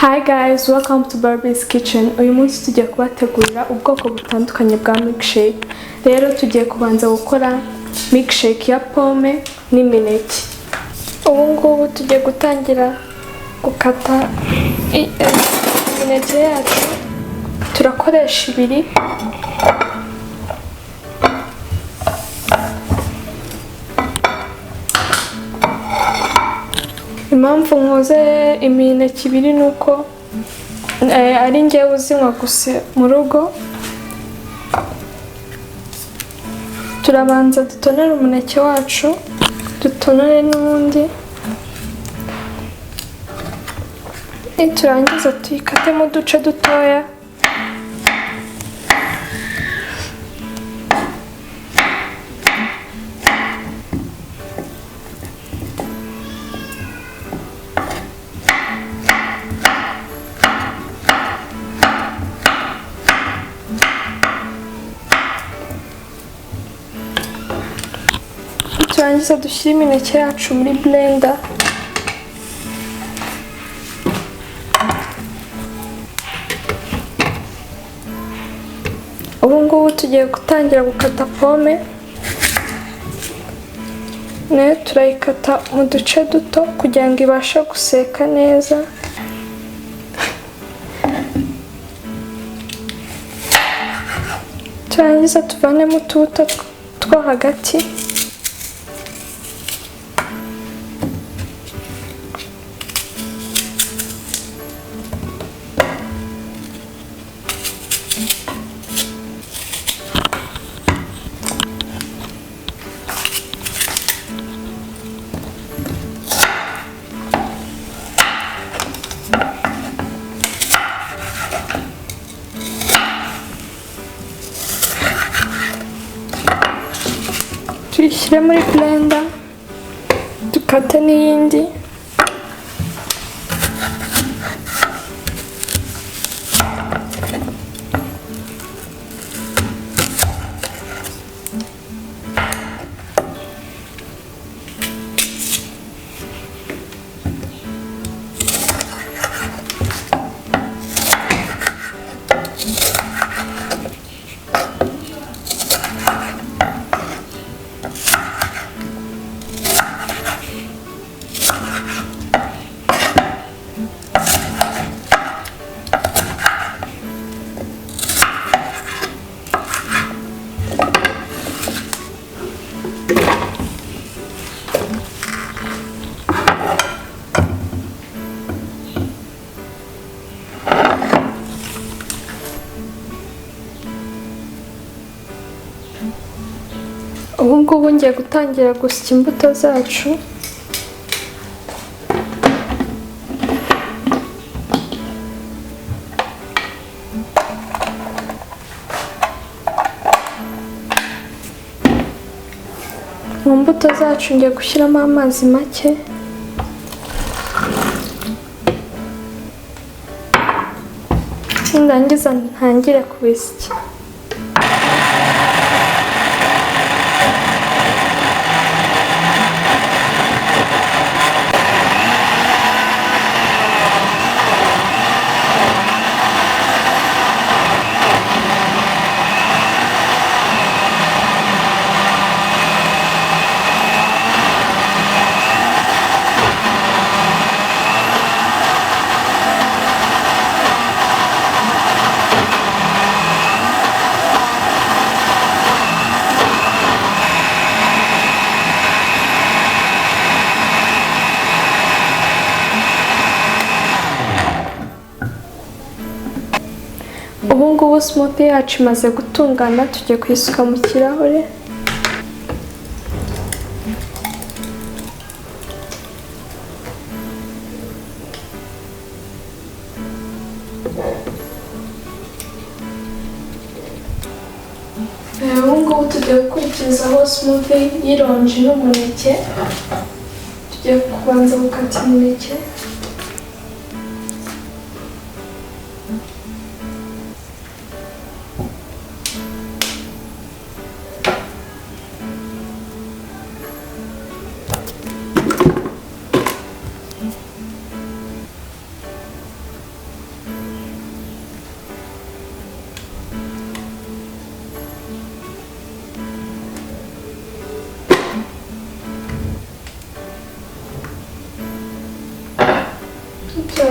Hi guys, welcome to Barbie's kitchen. Uyu munsi tugiye kubategurira ubwoko butandukanye bwa milkshake. Rero tugiye kubanza gukora milkshake ya pome n'imineke. Ubu ngubu tugiye gutangira gukata imineke yacu. Turakoresha ibiri. Impamvu nkoze imineke ibiri nuko ari njyewe uzinywa gusa mu rugo. Turabanza dutonere umuneke wacu, dutonere n'undi, turangiza tuyikatemo uduce dutoya. Turangiza dushyire imineke yacu muri blender. Ubu ngubu tugiye gutangira gukata pome. Nayo turayikata mu duce duto kugira ngo ibashe guseka neza. Turangiza tuvanemo utubuto two hagati. Tuyishyire muri blender, dukate n'iyindi. Ubu ngubu ngiye gutangira gusya imbuto zacu. Mu mbuto zacu ngiye gushyiramo amazi make. Ndangiza ntangire kubisya. Ubu ngubu smoothie yacu imaze gutungana, tugiye kuyisuka mu kirahure. Ubu ngubu tugiye gukurikizaho smoothie y'ironji n'umuneke. Tugiye kubanza gukata imineke.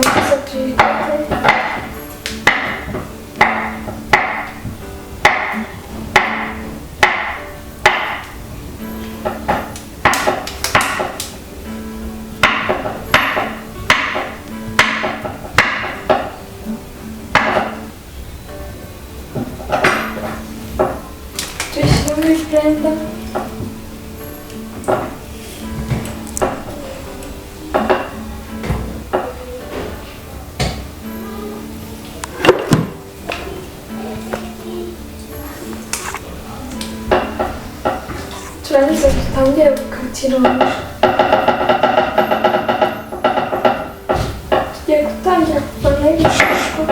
turangiza tuyikate. Tuyishyire muri blender. Turangiza dutangire gukata ironji. Tugiye gutangira kuvanaho ibishishwa.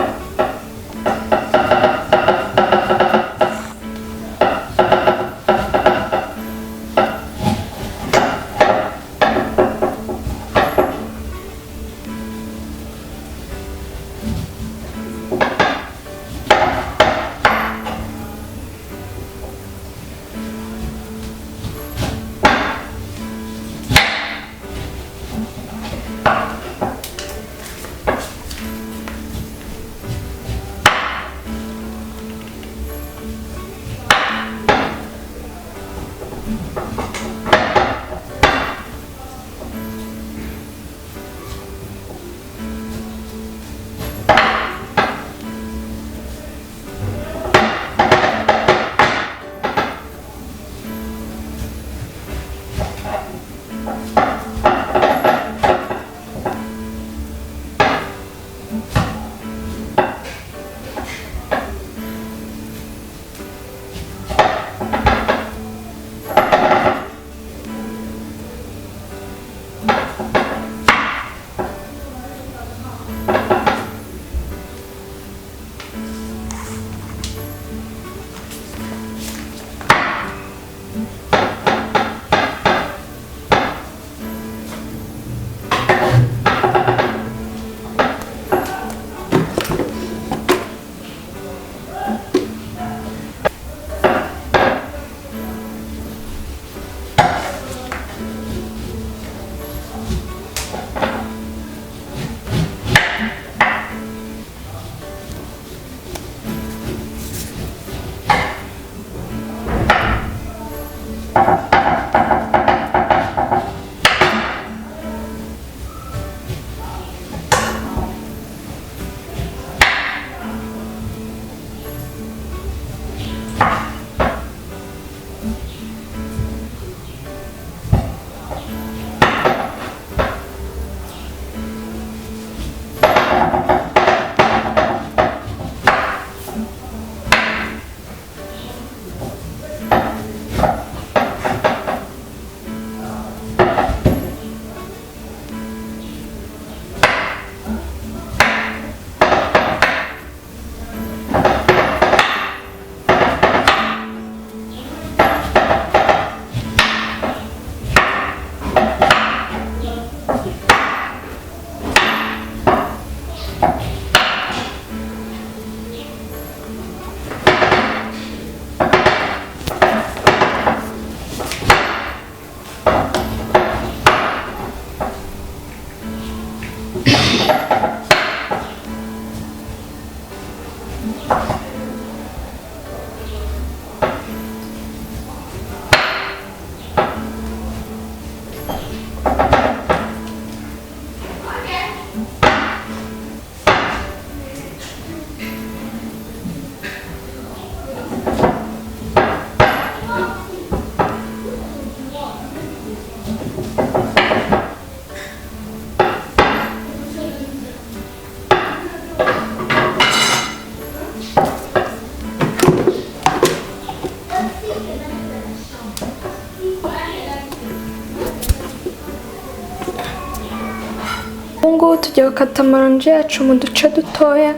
Ubu ngubu tugiye gukata amaronji yacu mu duce dutoya.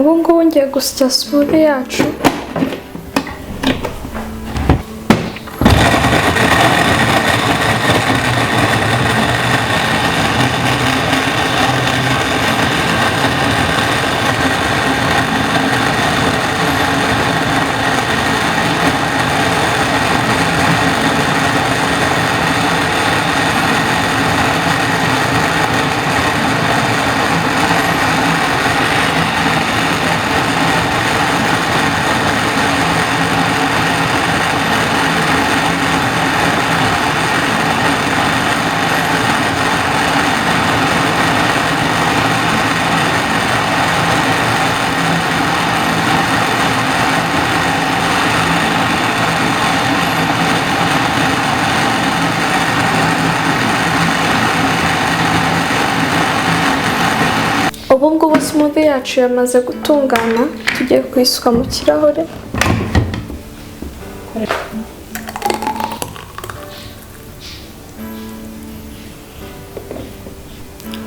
ubu ngubu ngiye gusya smoothie yacu. Ubu ngubu smoothie yacu yamaze gutungana, tugiye kuyisuka mu kirahure.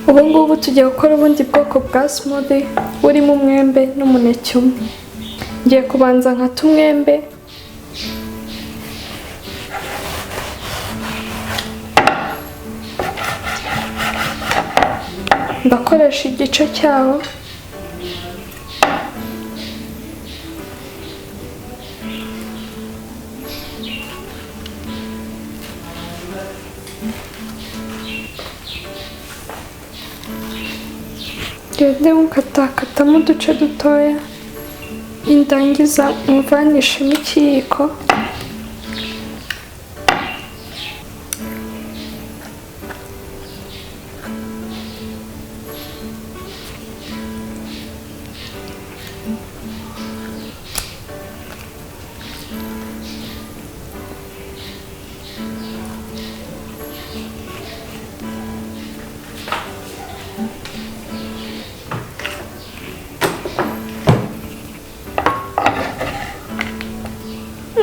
Ubu ngubu tugiye gukora ubundi bwoko bwa smoothie burimo umwembe n'umuneke umwe. Ngiye kubanza nkata umwembe. Ndakoresha igice cyawo. Ngende mukatakatamo uduce dutoya, indangiza muvanishemo ikiyiko.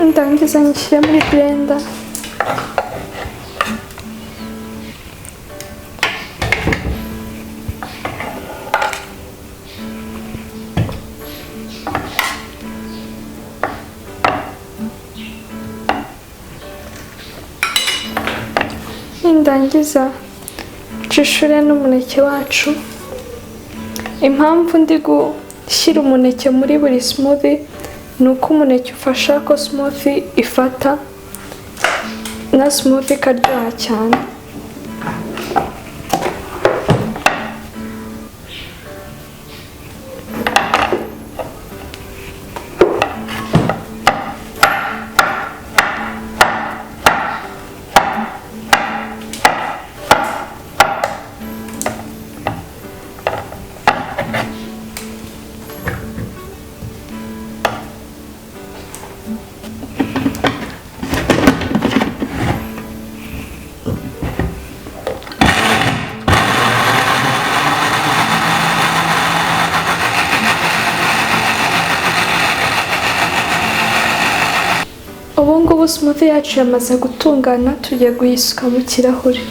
Ndangiza nyishyire muri blender. Ndangiza nshishure n'umuneke wacu. Impamvu ndi gushyira umuneke muri buri smoothie ni uko umuneke ufasha ko smoothie ifata na smoothie ikaryoha cyane. Ubu ngubu smoothie yacu yamaze gutungana, tugiye kuyisuka mu kirahure.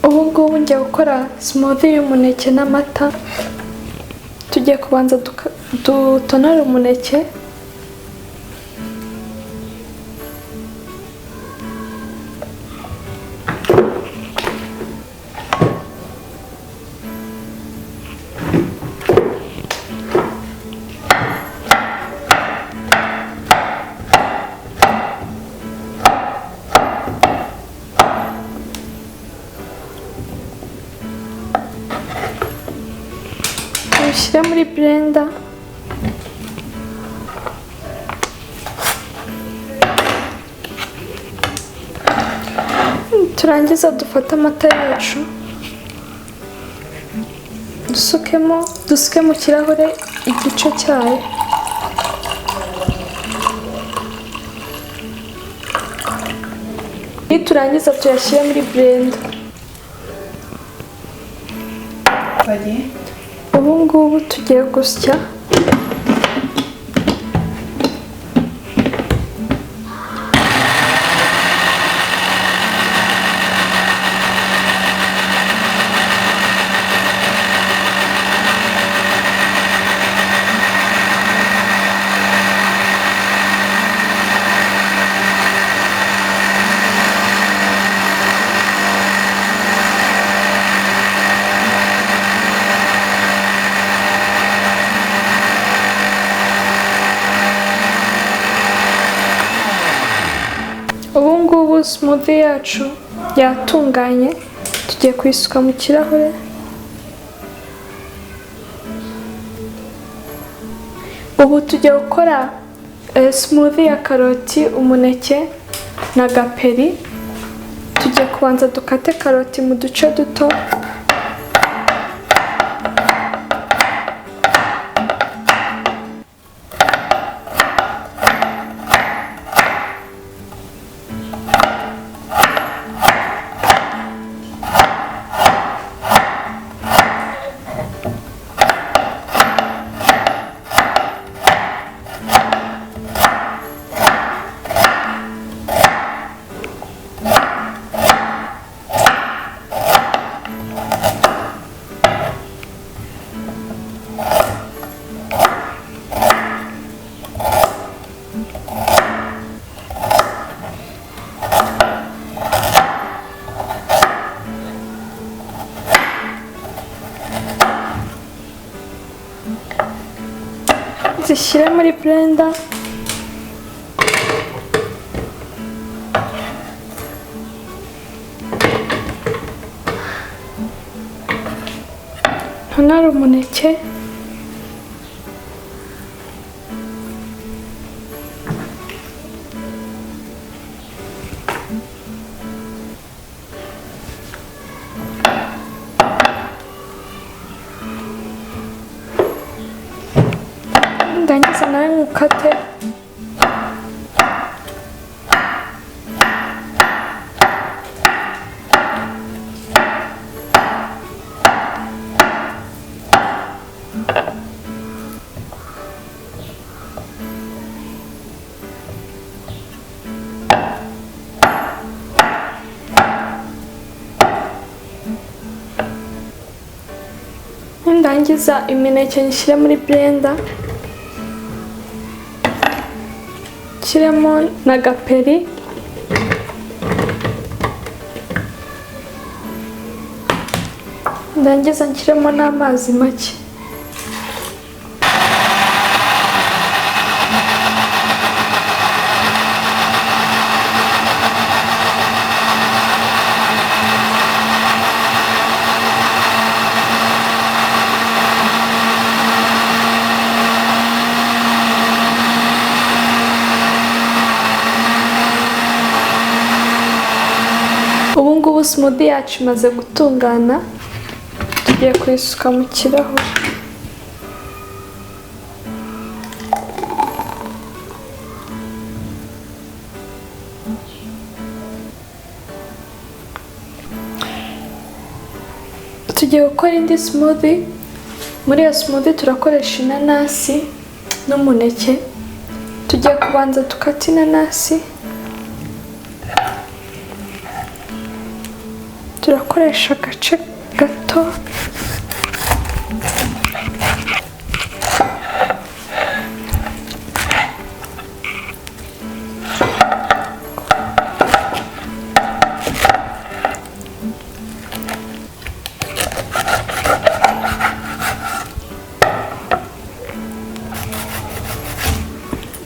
Ubu ngubu ngiye gukora smoothie y'umuneke n'amata. Tugiye kubanza dutonore umuneke. Ushyire muri blender. Turangiza dufate amata yacu dusuke mu kirahure igice cyayo. Turangiza tuyashyire muri blender. Ubu ngubu tugiye gusya. smoothie yacu yatunganye, tugiye kuyisuka mu kirahure. Ubu tugiye gukora smoothie ya karoti, umuneke na gaperi. Tugiye kubanza dukate karoti mu duce duto. Zishyire muri blender. Hano hari umuneke, ndangiza nawe nkukate. Ndangiza imineke nyishyire muri blender. Nshyiremo na gaperi. Ndangiza nshyiremo n'amazi make. Ubu ngubu smoothie yacu imaze gutungana, tugiye kuyisuka mu kirahure. Tugiye gukora indi smoothie. Muri iyo smoothie turakoresha inanasi n'umuneke. Tugiye kubanza dukata inanasi. Turakoresha agace gato.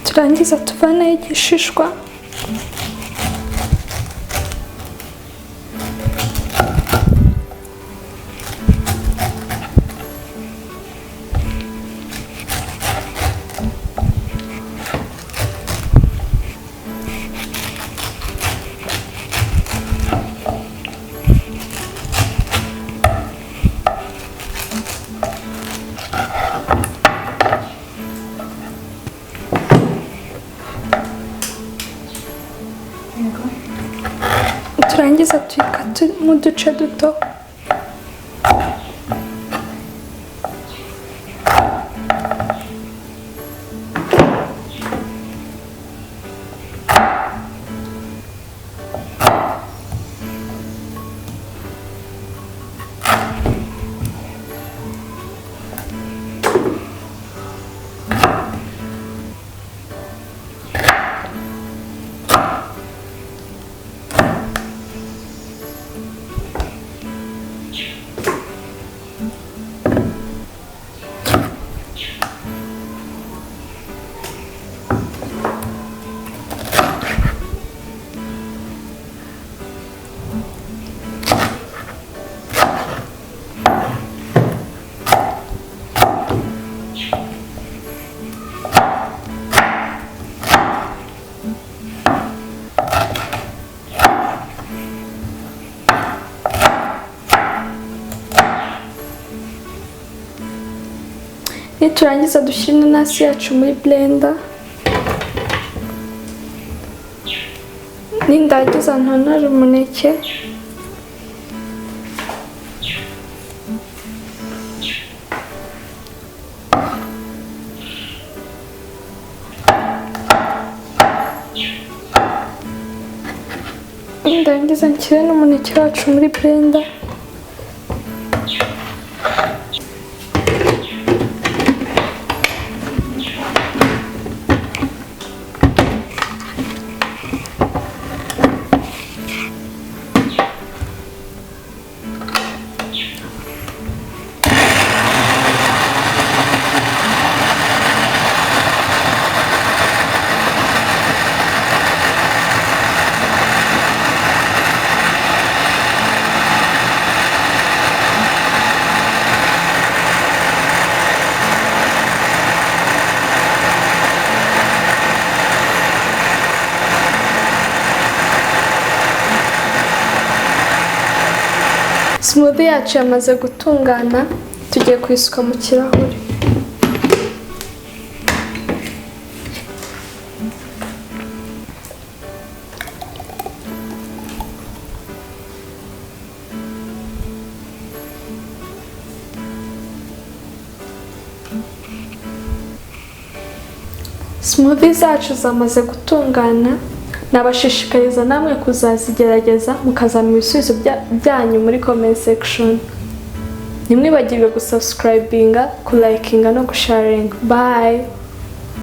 Turangiza tuvaneho igishishwa. Turangiza tuyikata mu duce duto. niturangiza dushyire inanasi yacu muri blender. Nindangiza ntonore umuneke. Nindangiza nshyire n'umuneke wacu muri blender. Smoothie yacu yamaze gutungana, tugiye kuyisuka mu kirahure. Smoothie zacu zamaze gutungana. Nabashishikariza namwe kuzazigerageza mukazampa ibisubizo byanyu muri comment section. Ntimwibagirwe gusubscribinga, kulikinga no gusharinga. Bye.